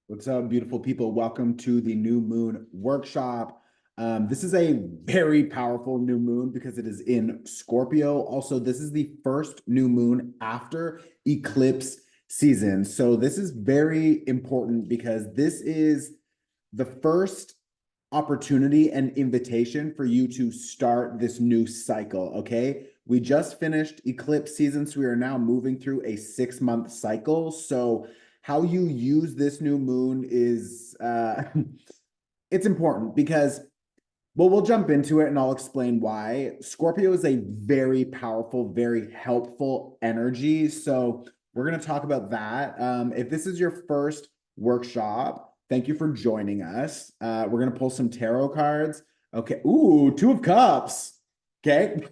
What's up, beautiful people? Welcome to the new moon workshop. This is a very powerful new moon because it is in Scorpio. Also, this is the first new moon after eclipse season. So, this is very important because this is the first opportunity and invitation for you to start this new cycle. Okay. We just finished eclipse season, so we are now moving through a 6-month cycle. So, how you use this new moon is it's important because we'll jump into it and I'll explain why. Scorpio is a very powerful, very helpful energy. So we're going to talk about that. If this is your first workshop, thank you for joining us. We're going to pull some tarot cards. Okay. Ooh, Two of Cups. Okay.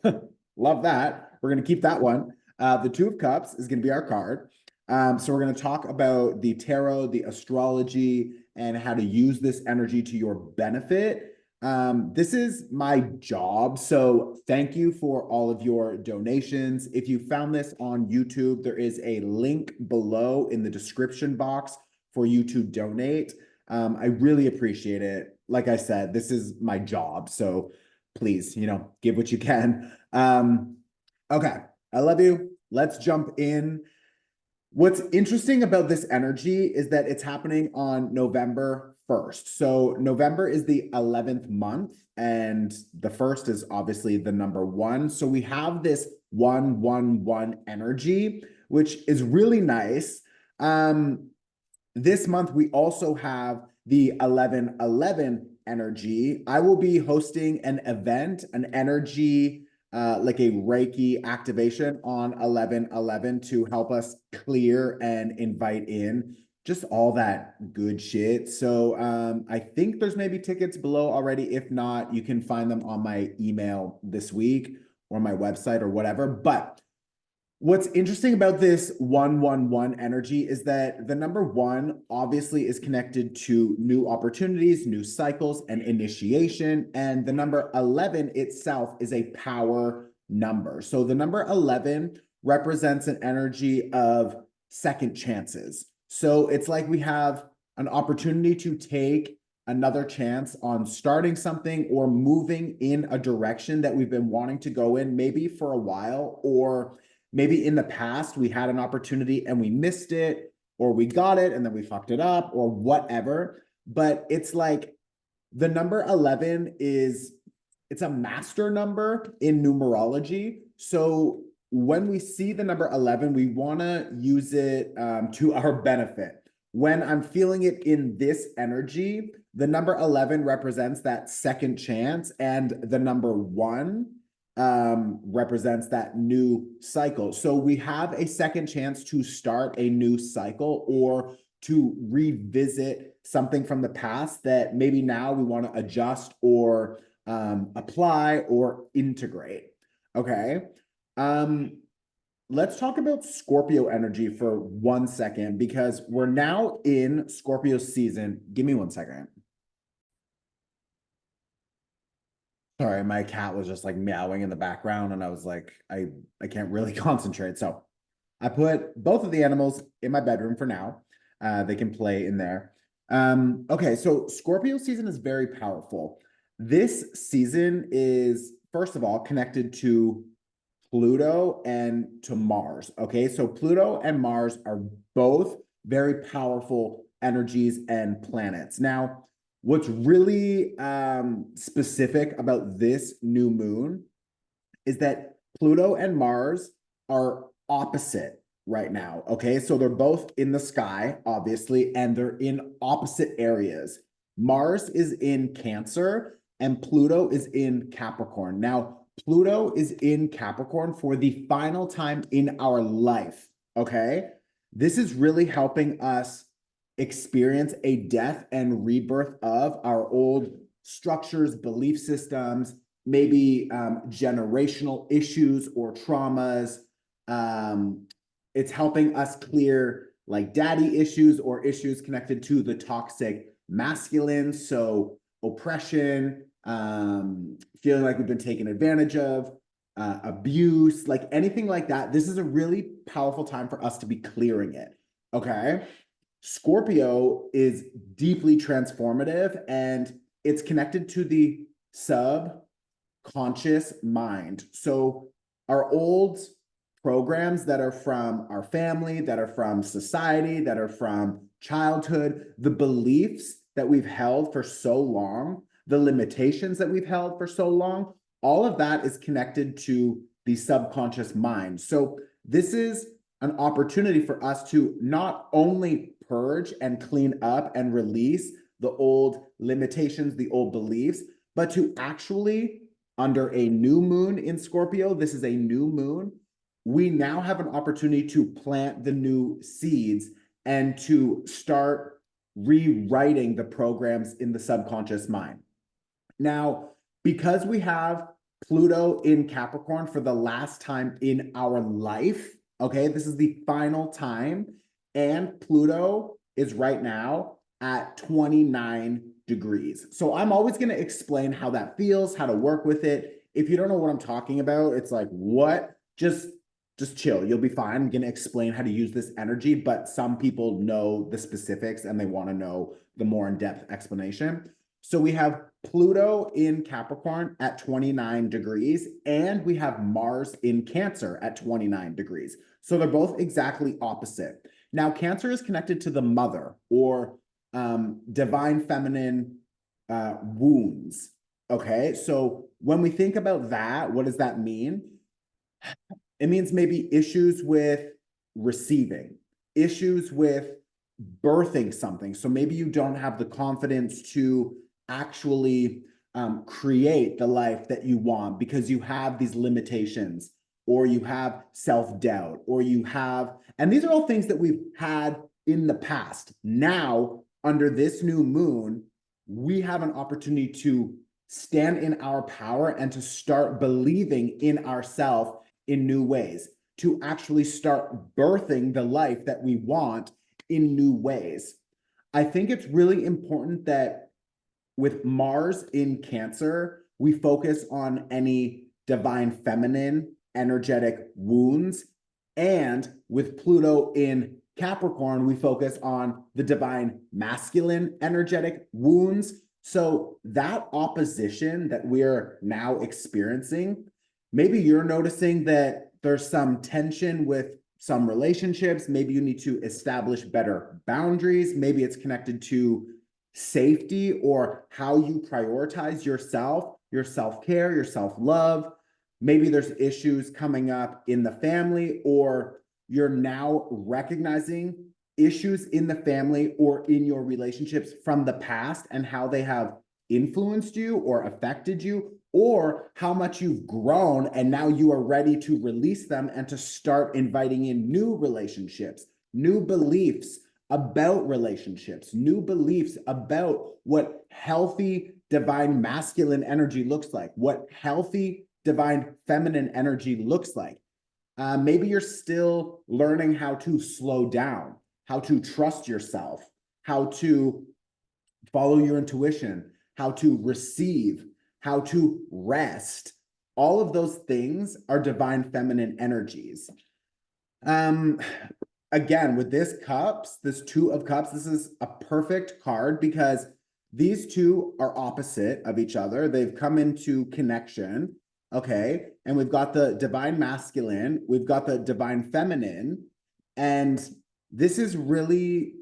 Love that. We're going to keep that one. The Two of Cups is going to be our card. So we're going to talk about the tarot, the astrology, and how to use this energy to your benefit. This is my job, so thank you for all of your donations. If you found this on YouTube, there is a link below in the description box for you to donate. I really appreciate it. Like I said, this is my job, so please, give what you can. Okay, I love you. Let's jump in. What's interesting about this energy is that it's happening on November 1st. So November is the 11th month, and the first is obviously the number one. So we have this 111 energy, which is really nice. This month, we also have the 1111 energy. I will be hosting an event, an energy like a Reiki activation on 1111 to help us clear and invite in just all that good shit. So I think there's maybe tickets below already. If not, you can find them on my email this week or my website or whatever. But what's interesting about this 111 energy is that the number one obviously is connected to new opportunities, new cycles, and initiation. And the number 11 itself is a power number. So the number 11 represents an energy of second chances. So it's like we have an opportunity to take another chance on starting something or moving in a direction that we've been wanting to go in, maybe for a while, or maybe in the past we had an opportunity and we missed it, or we got it and then we fucked it up, or whatever. But it's like the number 11 it's a master number in numerology. So when we see the number 11, we want to use it to our benefit. When I'm feeling it in this energy, the number 11 represents that second chance, and the number one represents that new cycle. So we have a second chance to start a new cycle or to revisit something from the past that maybe now we want to adjust or apply or integrate. Okay. Let's talk about Scorpio energy for 1 second because we're now in Scorpio season. Give me 1 second. Sorry, my cat was just like meowing in the background, and I was like, I can't really concentrate. So I put both of the animals in my bedroom for now. They can play in there. Okay, so Scorpio season is very powerful. This season is, first of all, connected to Pluto and to Mars. Okay, so Pluto and Mars are both very powerful energies and planets. Now, what's really specific about this new moon is that Pluto and Mars are opposite right now. Okay, so they're both in the sky, obviously, and they're in opposite areas. Mars is in Cancer and Pluto is in Capricorn. Now, Pluto is in Capricorn for the final time in our life. Okay, this is really helping us experience a death and rebirth of our old structures, belief systems, maybe generational issues or traumas. It's helping us clear like daddy issues or issues connected to the toxic masculine. So oppression, feeling like we've been taken advantage of, abuse, like anything like that. This is a really powerful time for us to be clearing it. Okay. Scorpio is deeply transformative, and it's connected to the subconscious mind. So our old programs that are from our family, that are from society, that are from childhood, the beliefs that we've held for so long, the limitations that we've held for so long, all of that is connected to the subconscious mind. So this is an opportunity for us to not only purge and clean up and release the old limitations, the old beliefs, but to actually, under a new moon in Scorpio, this is a new moon, we now have an opportunity to plant the new seeds and to start rewriting the programs in the subconscious mind. Now, because we have Pluto in Capricorn for the last time in our life, okay, this is the final time, and Pluto is right now at 29 degrees. So I'm always going to explain how that feels, how to work with it. If you don't know what I'm talking about, it's like, what? Just chill. You'll be fine. I'm going to explain how to use this energy, but some people know the specifics and they want to know the more in-depth explanation. So we have Pluto in Capricorn at 29 degrees, and we have Mars in Cancer at 29 degrees. So they're both exactly opposite. Now, Cancer is connected to the mother, or divine feminine wounds. Okay, so when we think about that, what does that mean? It means maybe issues with receiving, issues with birthing something. So maybe you don't have the confidence to actually create the life that you want because you have these limitations, or you have self-doubt, or you have, and these are all things that we've had in the past. Now, under this new moon, we have an opportunity to stand in our power and to start believing in ourselves in new ways, to actually start birthing the life that we want in new ways. I think it's really important that with Mars in Cancer, we focus on any divine feminine energetic wounds. And with Pluto in Capricorn, we focus on the divine masculine energetic wounds. So that opposition that we're now experiencing, maybe you're noticing that there's some tension with some relationships. Maybe you need to establish better boundaries. Maybe it's connected to safety or how you prioritize yourself, your self-care, your self-love. Maybe there's issues coming up in the family, or you're now recognizing issues in the family or in your relationships from the past and how they have influenced you or affected you, or how much you've grown and now you are ready to release them and to start inviting in new relationships, new beliefs about relationships, new beliefs about what healthy divine masculine energy looks like, what healthy divine feminine energy looks like. Maybe you're still learning how to slow down, how to trust yourself, how to follow your intuition, how to receive, how to rest. All of those things are divine feminine energies. Again, with this cups, this Two of Cups, this is a perfect card because these two are opposite of each other. They've come into connection, okay? And we've got the divine masculine, we've got the divine feminine, and this is really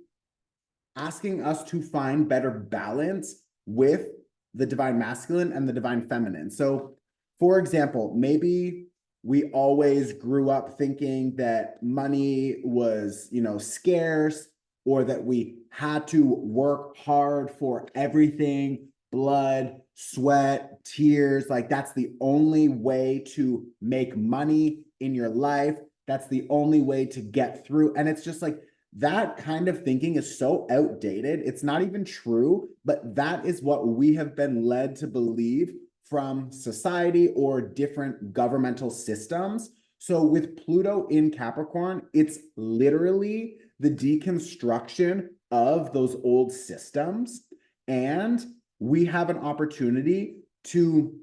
asking us to find better balance with the divine masculine and the divine feminine. So, for example, maybe we always grew up thinking that money was, scarce, or that we had to work hard for everything, blood, sweat, tears. Like that's the only way to make money in your life. That's the only way to get through. And it's just like, that kind of thinking is so outdated. It's not even true, but that is what we have been led to believe from society or different governmental systems. So with Pluto in Capricorn, it's literally the deconstruction of those old systems. And we have an opportunity to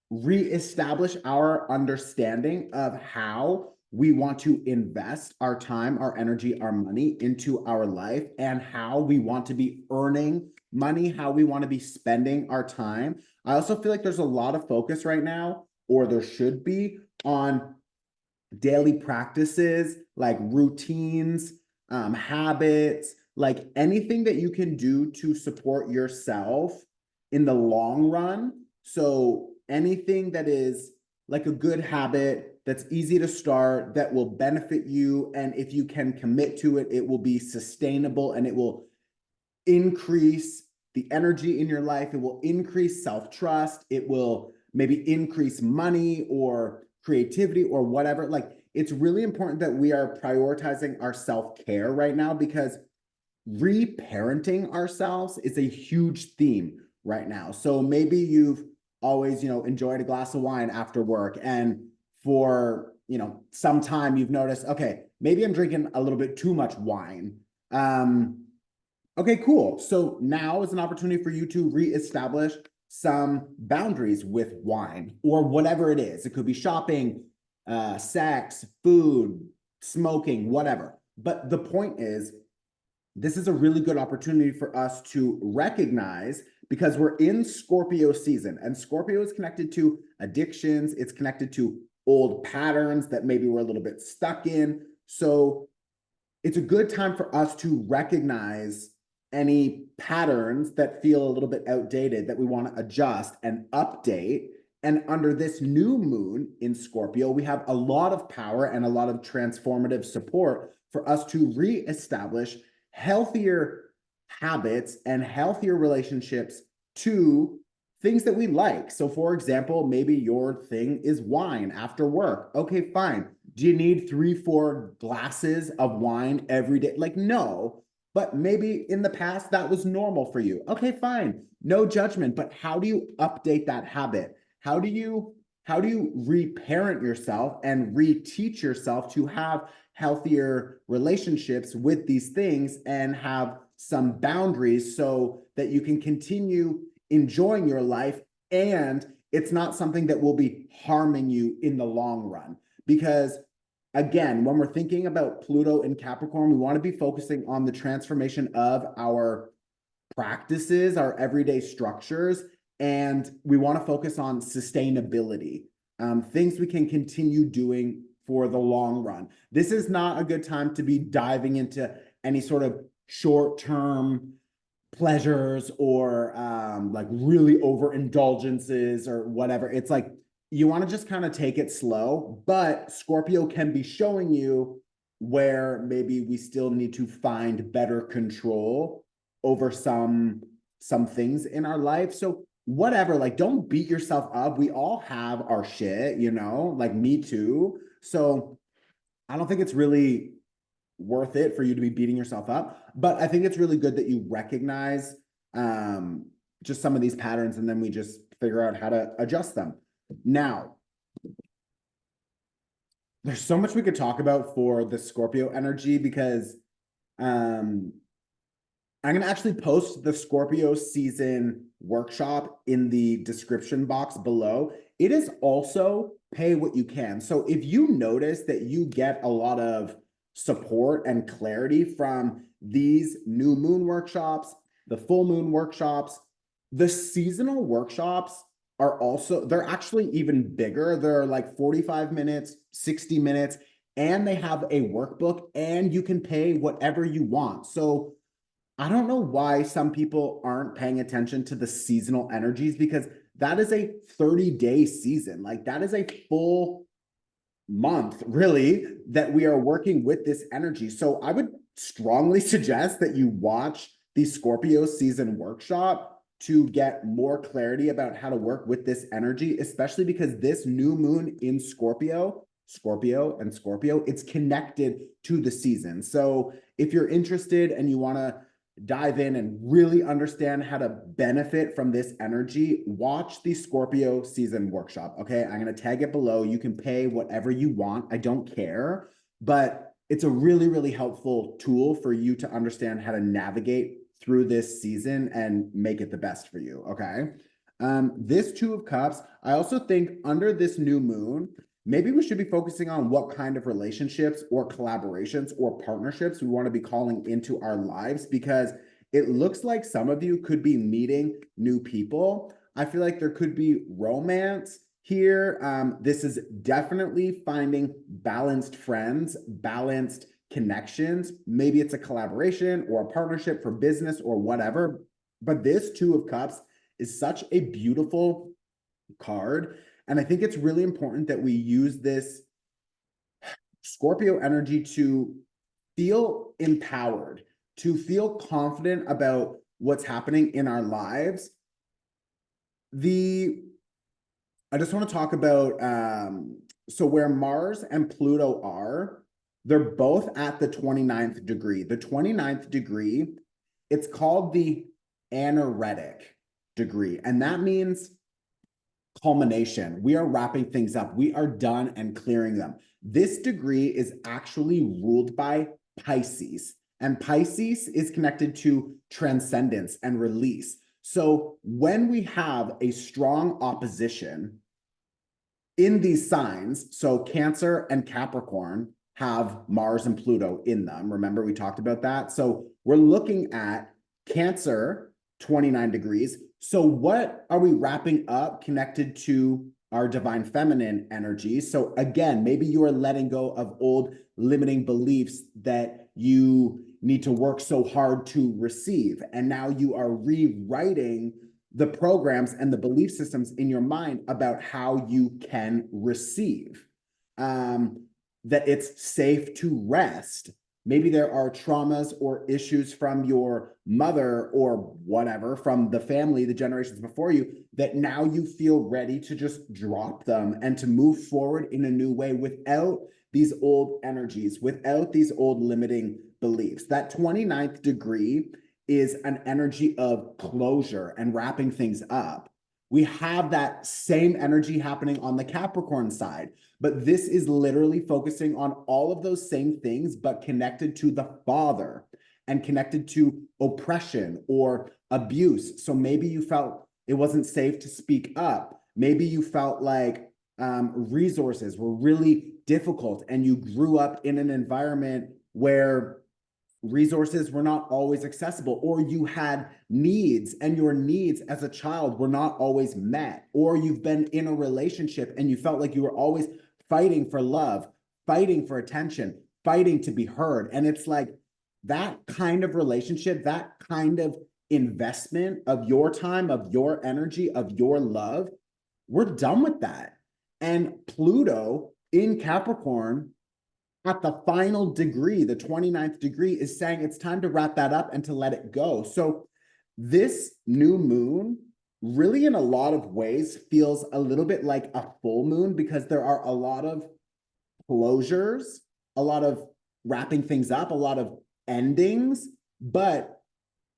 reestablish our understanding of how we want to invest our time, our energy, our money into our life, and how we want to be earning money, how we want to be spending our time. I also feel like there's a lot of focus right now, or there should be, on daily practices like routines, habits, like anything that you can do to support yourself in the long run. So anything that is like a good habit that's easy to start, that will benefit you, and if you can commit to it, it will be sustainable and it will increase the energy in your life. It will increase self-trust. It will maybe increase money or creativity or whatever. Like, it's really important that we are prioritizing our self-care right now, because reparenting ourselves is a huge theme right now. So maybe you've always, enjoyed a glass of wine after work, and for, some time you've noticed, okay, maybe I'm drinking a little bit too much wine. Okay, cool. So now is an opportunity for you to reestablish some boundaries with wine or whatever it is. It could be shopping, sex, food, smoking, whatever. But the point is, this is a really good opportunity for us to recognize, because we're in Scorpio season, and Scorpio is connected to addictions. It's connected to old patterns that maybe we're a little bit stuck in. So it's a good time for us to recognize any patterns that feel a little bit outdated that we want to adjust and update. And under this new moon in Scorpio, we have a lot of power and a lot of transformative support for us to reestablish healthier habits and healthier relationships to things that we like. So for example, maybe your thing is wine after work. Okay, fine. Do you need 3-4 glasses of wine every day? Like, no, but maybe in the past that was normal for you. Okay, fine. No judgment, but how do you update that habit? How do you reparent yourself and reteach yourself to have healthier relationships with these things and have some boundaries so that you can continue enjoying your life, and it's not something that will be harming you in the long run? Because again, when we're thinking about Pluto in Capricorn, we want to be focusing on the transformation of our practices, our everyday structures, and we want to focus on sustainability, things we can continue doing for the long run. This is not a good time to be diving into any sort of short-term pleasures or like really overindulgences or whatever. It's like you want to just kind of take it slow, but Scorpio can be showing you where maybe we still need to find better control over some things in our life. So whatever, like, don't beat yourself up. We all have our shit, like me too. So I don't think it's really worth it for you to be beating yourself up, but I think it's really good that you recognize just some of these patterns, and then we just figure out how to adjust them. Now, there's so much we could talk about for the Scorpio energy, because I'm going to actually post the Scorpio season workshop in the description box below. It is also pay what you can. So if you notice that you get a lot of support and clarity from these new moon workshops, the full moon workshops, the seasonal workshops are also, they're actually even bigger. They're like 45 minutes, 60 minutes, and they have a workbook, and you can pay whatever you want. So I don't know why some people aren't paying attention to the seasonal energies, because that is a 30-day season. Like, that is a full month, really, that we are working with this energy. So I would strongly suggest that you watch the Scorpio season workshop to get more clarity about how to work with this energy, especially because this new moon in Scorpio, it's connected to the season. So if you're interested and you want to dive in and really understand how to benefit from this energy, watch the Scorpio season workshop. Okay, I'm going to tag it below. You can pay whatever you want. I don't care, but it's a really, really helpful tool for you to understand how to navigate through this season and make it the best for you. Okay. This Two of Cups, I also think under this new moon, maybe we should be focusing on what kind of relationships or collaborations or partnerships we want to be calling into our lives, because it looks like some of you could be meeting new people. I feel like there could be romance here. This is definitely finding balanced friends, balanced connections. Maybe it's a collaboration or a partnership for business or whatever. But this Two of Cups is such a beautiful card. And I think it's really important that we use this Scorpio energy to feel empowered, to feel confident about what's happening in our lives. I just want to talk about, so where Mars and Pluto are, they're both at the 29th degree. The 29th degree, it's called the anaretic degree, and that means culmination. We are wrapping things up. We are done and clearing them. This degree is actually ruled by Pisces, and Pisces is connected to transcendence and release. So when we have a strong opposition in these signs, so Cancer and Capricorn have Mars and Pluto in them. Remember, we talked about that. So we're looking at Cancer, 29 degrees. So what are we wrapping up connected to our divine feminine energy? So again, maybe you are letting go of old limiting beliefs that you need to work so hard to receive. And now you are rewriting the programs and the belief systems in your mind about how you can receive. That it's safe to rest. Maybe there are traumas or issues from your mother or whatever, from the family, the generations before you, that now you feel ready to just drop them and to move forward in a new way without these old energies, without these old limiting beliefs. That 29th degree is an energy of closure and wrapping things up. We have that same energy happening on the Capricorn side, but this is literally focusing on all of those same things, but connected to the father and connected to oppression or abuse. So maybe you felt it wasn't safe to speak up. Maybe you felt like resources were really difficult and you grew up in an environment where resources were not always accessible, or you had needs and your needs as a child were not always met, or you've been in a relationship and you felt like you were always fighting for love, fighting for attention, fighting to be heard. And it's like that kind of relationship, that kind of investment of your time, of your energy, of your love, we're done with that. And Pluto in Capricorn at the final degree, the 29th degree, is saying it's time to wrap that up and to let it go. So this new moon really in a lot of ways feels a little bit like a full moon, because there are a lot of closures, a lot of wrapping things up, a lot of endings, but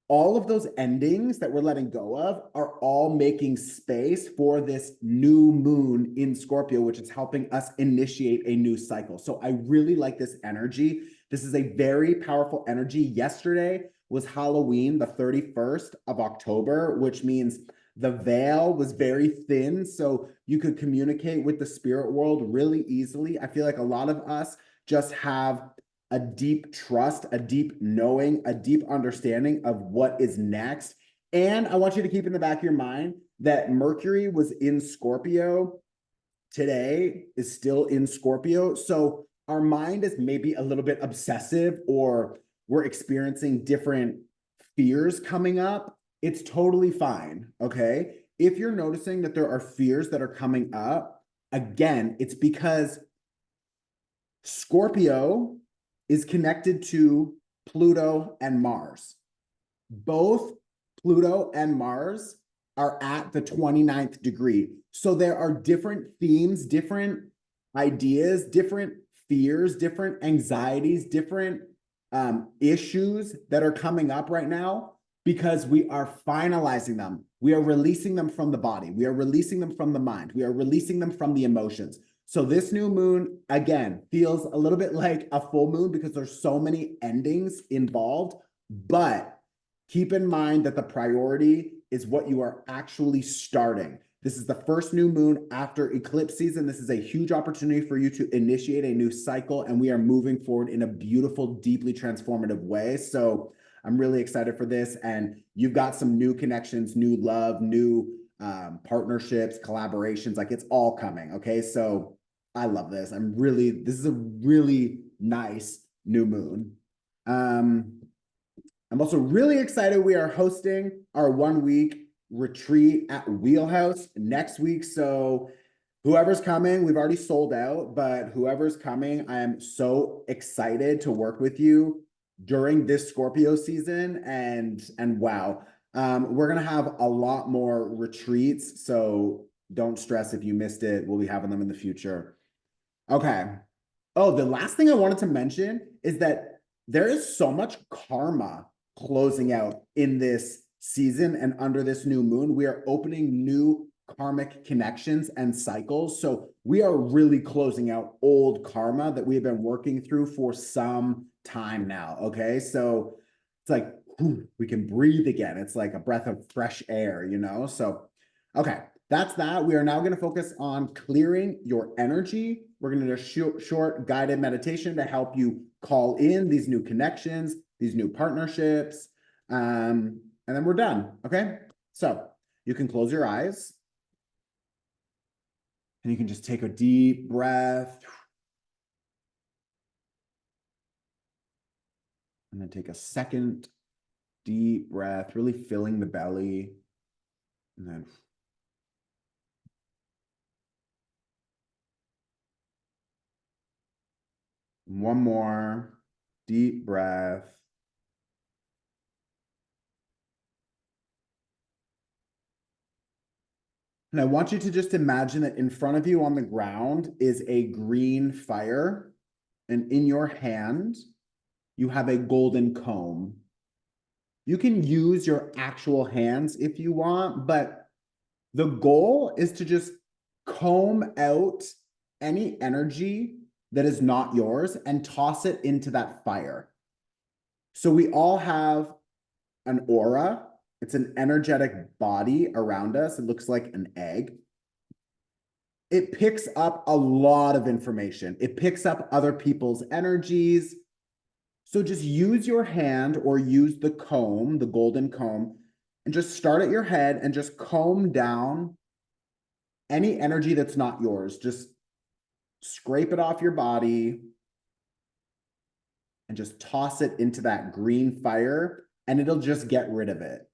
all of those endings that we're letting go of are all making space for this new moon in Scorpio, which is helping us initiate a new cycle. So I really like this energy. This is a very powerful energy. Yesterday was Halloween, the 31st of October, which means the veil was very thin, so you could communicate with the spirit world really easily. I feel like a lot of us just have a deep trust, a deep knowing, a deep understanding of what is next. And I want you to keep in the back of your mind that Mercury was in Scorpio today, is still in Scorpio. So our mind is maybe a little bit obsessive, or we're experiencing different fears coming up. It's totally fine, okay? If you're noticing that there are fears that are coming up, again, it's because Scorpio is connected to Pluto and Mars. Both Pluto and Mars are at the 29th degree. So there are different themes, different ideas, different fears, different anxieties, different issues that are coming up right now, because we are finalizing them. We are releasing them from the body. We are releasing them from the mind. We are releasing them from the emotions. So this new moon, again, feels a little bit like a full moon because there's so many endings involved, but keep in mind that the priority is what you are actually starting. This is the first new moon after eclipse season. This is a huge opportunity for you to initiate a new cycle, and we are moving forward in a beautiful, deeply transformative way. So I'm really excited for this, and you've got some new connections, new love, new partnerships, collaborations, like it's all coming, okay? So I love this. This is a really nice new moon. I'm also really excited. We are hosting our 1 week retreat at Wheelhouse next week. So whoever's coming, we've already sold out, but whoever's coming, I am so excited to work with you during this Scorpio season. And wow, we're gonna have a lot more retreats. So don't stress if you missed it. We'll be having them in the future. Okay. Oh, the last thing I wanted to mention is that there is so much karma closing out in this season and under this new moon. We are opening new karmic connections and cycles. So we are really closing out old karma that we have been working through for some time now. Okay. So it's like whew, we can breathe again. It's like a breath of fresh air, you know? So, okay. That's that. We are now going to focus on clearing your energy. We're going to do a short guided meditation to help you call in these new connections, these new partnerships, and then we're done. Okay. So you can close your eyes and you can just take a deep breath and then take a second deep breath, really filling the belly, and then one more deep breath. And I want you to just imagine that in front of you on the ground is a green fire, and in your hand, you have a golden comb. You can use your actual hands if you want, but the goal is to just comb out any energy that is not yours and toss it into that fire. So we all have an aura. It's an energetic body around us. It looks like an egg. It picks up a lot of information. It picks up other people's energies. So just use your hand or use the comb, the golden comb, and just start at your head and just comb down any energy that's not yours. Just scrape it off your body and just toss it into that green fire, and it'll just get rid of it.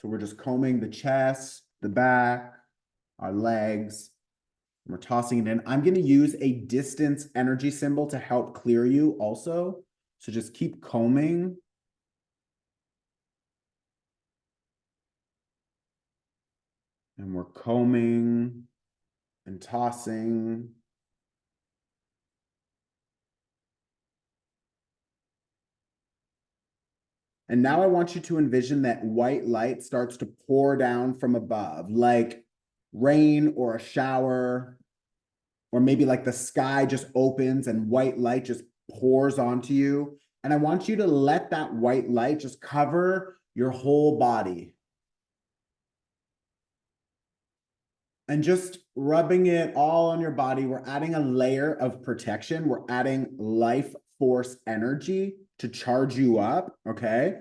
So we're just combing the chest, the back, our legs, and we're tossing it in. I'm going to use a distance energy symbol to help clear you also. So just keep combing. And we're combing and tossing. And now I want you to envision that white light starts to pour down from above, like rain or a shower, or maybe like the sky just opens and white light just pours onto you. And I want you to let that white light just cover your whole body. And just rubbing it all on your body, we're adding a layer of protection. We're adding life force energy to charge you up, okay?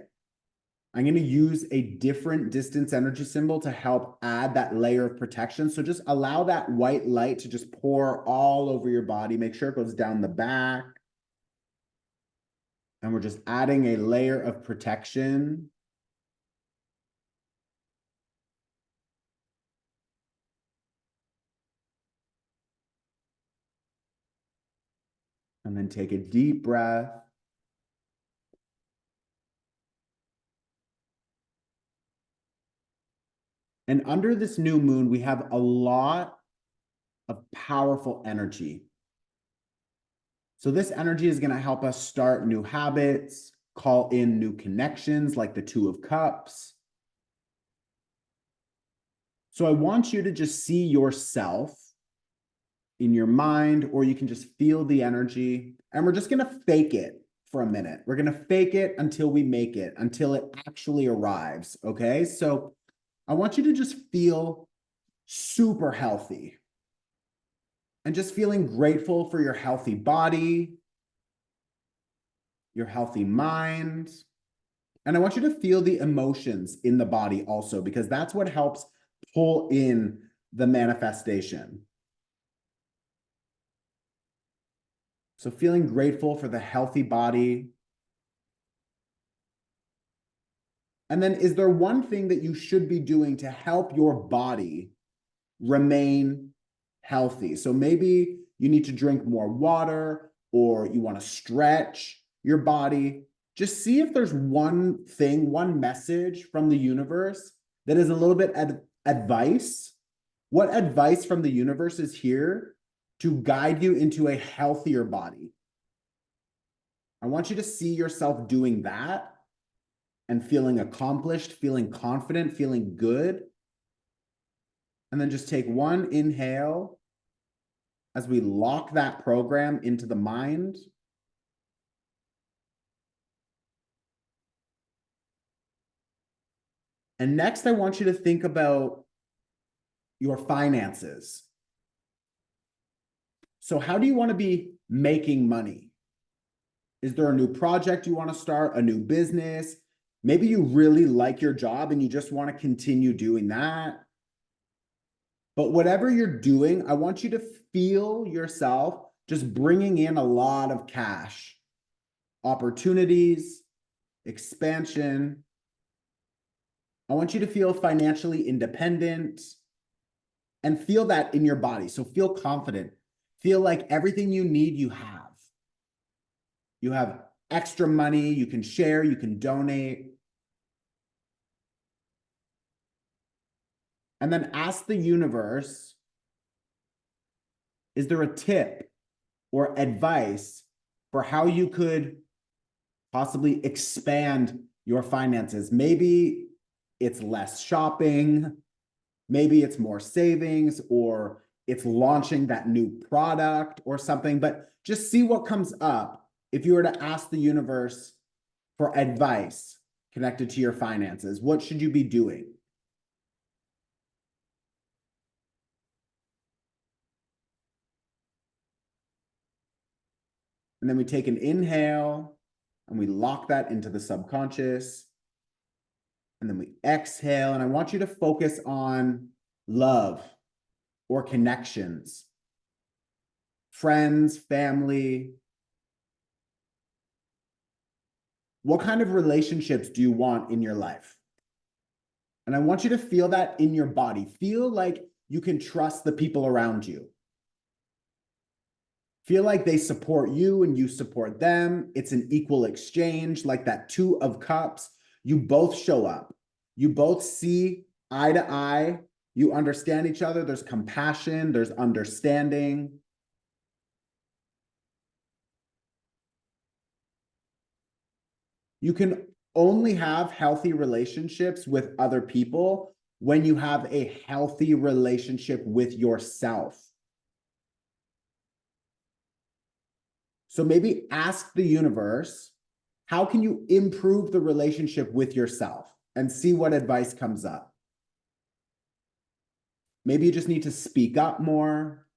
I'm going to use a different distance energy symbol to help add that layer of protection. So just allow that white light to just pour all over your body. Make sure it goes down the back. And we're just adding a layer of protection. And then take a deep breath. And under this new moon, we have a lot of powerful energy. So this energy is going to help us start new habits, call in new connections like the Two of Cups. So I want you to just see yourself in your mind, or you can just feel the energy. And we're just going to fake it for a minute. We're going to fake it until we make it, until it actually arrives. Okay. So I want you to just feel super healthy and just feeling grateful for your healthy body, your healthy mind. And I want you to feel the emotions in the body also, because that's what helps pull in the manifestation. So feeling grateful for the healthy body. And then is there one thing that you should be doing to help your body remain healthy? So maybe you need to drink more water, or you want to stretch your body. Just see if there's one thing, one message from the universe that is a little bit advice. What advice from the universe is here to guide you into a healthier body? I want you to see yourself doing that and feeling accomplished, feeling confident, feeling good. And then just take one inhale as we lock that program into the mind. And next, I want you to think about your finances. So how do you want to be making money? Is there a new project you want to start, a new business? Maybe you really like your job and you just want to continue doing that. But whatever you're doing, I want you to feel yourself just bringing in a lot of cash, opportunities, expansion. I want you to feel financially independent and feel that in your body. So feel confident. Feel like everything you need, you have. You have extra money, you can share, you can donate. And then ask the universe, is there a tip or advice for how you could possibly expand your finances? Maybe it's less shopping, maybe it's more savings, or it's launching that new product or something, but just see what comes up if you were to ask the universe for advice connected to your finances. What should you be doing? And then we take an inhale and we lock that into the subconscious. And then we exhale. And I want you to focus on love or connections, friends, family. What kind of relationships do you want in your life? And I want you to feel that in your body. Feel like you can trust the people around you. Feel like they support you and you support them. It's an equal exchange, like that Two of Cups. You both show up. You both see eye to eye. You understand each other. There's compassion. There's understanding. You can only have healthy relationships with other people when you have a healthy relationship with yourself. So maybe ask the universe, how can you improve the relationship with yourself? And see what advice comes up. Maybe you just need to speak up more,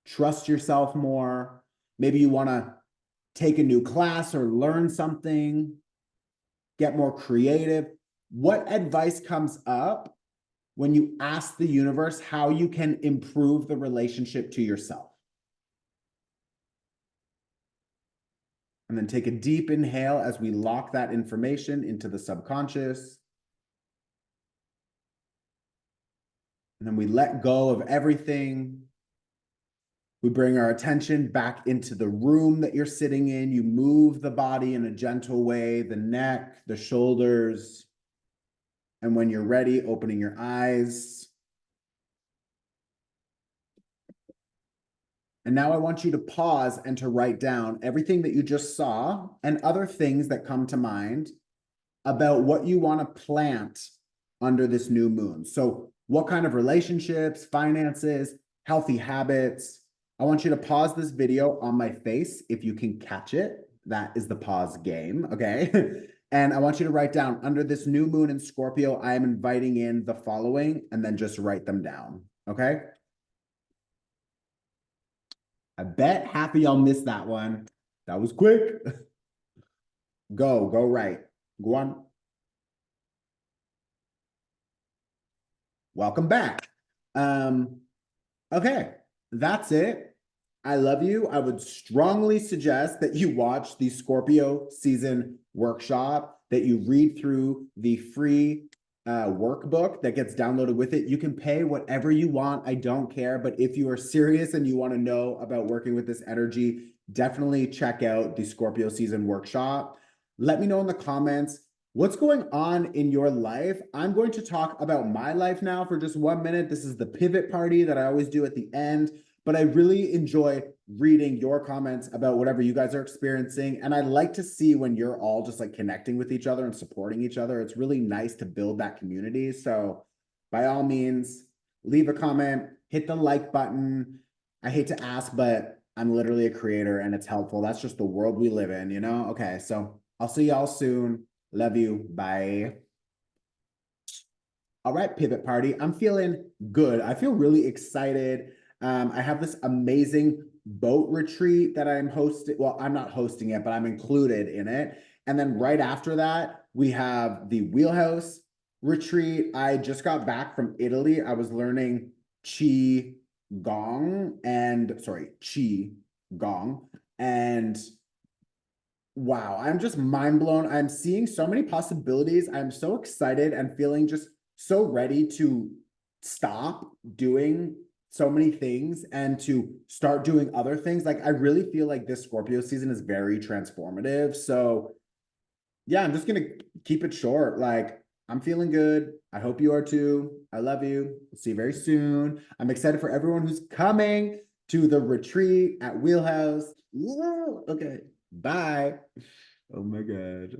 trust yourself more. Maybe you want to take a new class or learn something, get more creative. What advice comes up when you ask the universe how you can improve the relationship to yourself? And then take a deep inhale as we lock that information into the subconscious. And then we let go of everything. We bring our attention back into the room that you're sitting in. You move the body in a gentle way, the neck, the shoulders. And when you're ready, opening your eyes. And now I want you to pause and to write down everything that you just saw and other things that come to mind about what you want to plant under this new moon. So what kind of relationships, finances, healthy habits? I want you to pause this video on my face if you can catch it. That is the pause game, okay? And I want you to write down under this new moon in Scorpio, I am inviting in the following, and then just write them down. Okay. I bet half of y'all missed that one. That was quick. Go right. Go on. Welcome back. Okay, that's it. I love you. I would strongly suggest that you watch the Scorpio season workshop, that you read through the free workbook that gets downloaded with it. You can pay whatever you want. I don't care. But if you are serious and you want to know about working with this energy, definitely check out the Scorpio season workshop. Let me know in the comments what's going on in your life. I'm going to talk about my life now for just 1 minute. This is the pivot party that I always do at the end, but I really enjoy reading your comments about whatever you guys are experiencing. And I like to see when you're all just like connecting with each other and supporting each other. It's really nice to build that community. So by all means, leave a comment, hit the like button. I hate to ask, but I'm literally a creator and it's helpful. That's just the world we live in, you know? Okay, so I'll see y'all soon. Love you. Bye. All right, pivot party. I'm feeling good. I feel really excited. I have this amazing boat retreat that I'm hosting. Well, I'm not hosting it, but I'm included in it. And then right after that, we have the wheelhouse retreat. I just got back from Italy. I was learning Qi Gong and wow, I'm just mind blown. I'm seeing so many possibilities. I'm so excited and feeling just so ready to stop doing so many things and to start doing other things. Like, I really feel like this Scorpio season is very transformative. So, yeah, I'm just going to keep it short. Like, I'm feeling good. I hope you are too. I love you. We'll see you very soon. I'm excited for everyone who's coming to the retreat at Wheelhouse. Yeah. Okay. Bye. Oh my God.